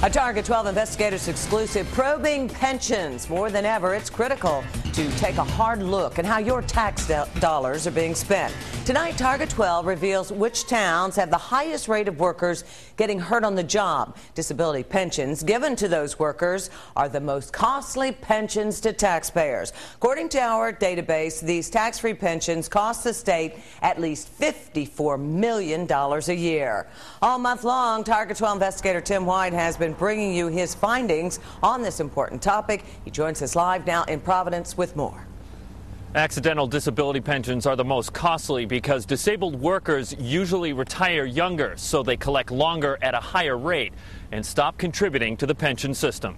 A Target 12 Investigators exclusive, probing pensions. More than ever, it's critical to take a hard look at how your tax dollars are being spent. Tonight, Target 12 reveals which towns have the highest rate of workers getting hurt on the job. Disability pensions given to those workers are the most costly pensions to taxpayers. According to our database, these tax-free pensions cost the state at least $54 million a year. All month long, Target 12 investigator Tim White has been bringing you his findings on this important topic. He joins us live now in Providence with more. Accidental disability pensions are the most costly because disabled workers usually retire younger, so they collect longer at a higher rate and stop contributing to the pension system.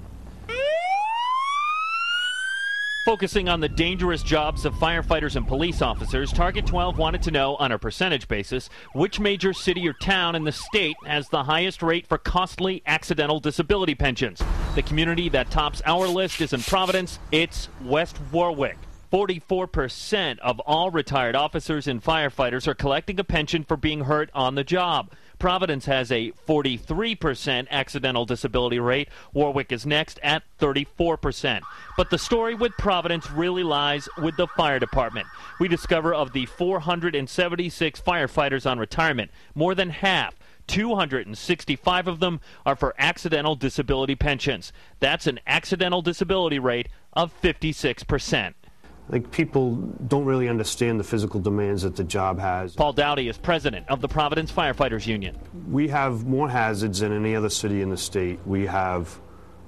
Focusing on the dangerous jobs of firefighters and police officers, Target 12 wanted to know on a percentage basis which major city or town in the state has the highest rate for costly accidental disability pensions. The community that tops our list is in Providence. It's West Warwick. 44% of all retired officers and firefighters are collecting a pension for being hurt on the job. Providence has a 43% accidental disability rate. Warwick is next at 34%. But the story with Providence really lies with the fire department. We discover of the 476 firefighters on retirement, more than half, 265 of them, are for accidental disability pensions. That's an accidental disability rate of 56%. I think people don't really understand the physical demands that the job has. Paul Dowdy is president of the Providence Firefighters Union. We have more hazards than any other city in the state. We have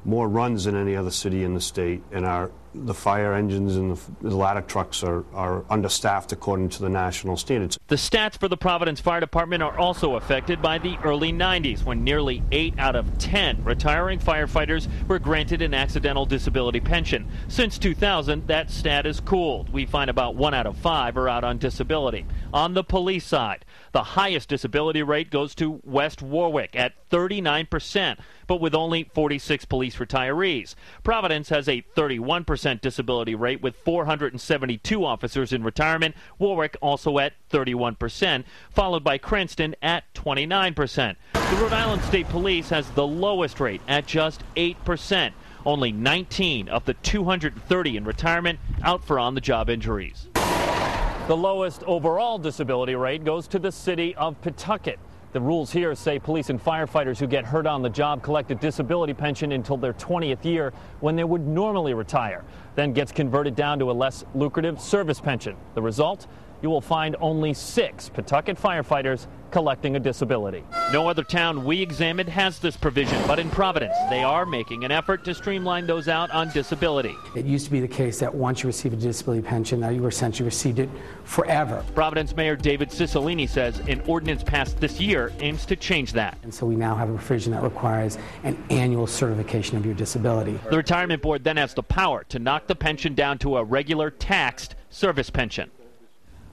more runs than any other city in the state, and the fire engines and the ladder trucks are understaffed according to the national standards. The stats for the Providence Fire Department are also affected by the early 90s, when nearly 8 out of 10 retiring firefighters were granted an accidental disability pension. Since 2000, that stat has cooled. We find about 1 out of 5 are out on disability. On the police side, the highest disability rate goes to West Warwick at 39%, but with only 46 police retirees. Providence has a 31% disability rate with 472 officers in retirement. Warwick also at 31%, followed by Cranston at 29%. The Rhode Island State Police has the lowest rate at just 8%. Only 19 of the 230 in retirement out for on-the-job injuries. The lowest overall disability rate goes to the city of Pawtucket. The rules here say police and firefighters who get hurt on the job collect a disability pension until their 20th year when they would normally retire, then gets converted down to a less lucrative service pension. The result? You will find only 6 Pawtucket firefighters collecting a disability. No other town we examined has this provision, but in Providence, they are making an effort to streamline those out on disability. It used to be the case that once you receive a disability pension, now you essentially received it forever. Providence Mayor David Cicilline says an ordinance passed this year aims to change that. And so we now have a provision that requires an annual certification of your disability. The Retirement Board then has the power to knock the pension down to a regular taxed service pension.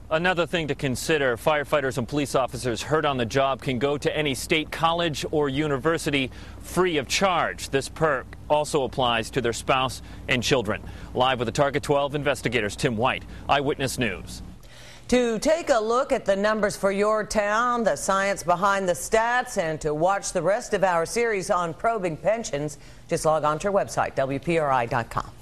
Another thing to consider, firefighters and police officers hurt on the job can go to any state college or university free of charge. This perk also applies to their spouse and children. Live with the Target 12 investigators, Tim White, Eyewitness News. To take a look at the numbers for your town, the science behind the stats, and to watch the rest of our series on probing pensions, just log on to our website, WPRI.com.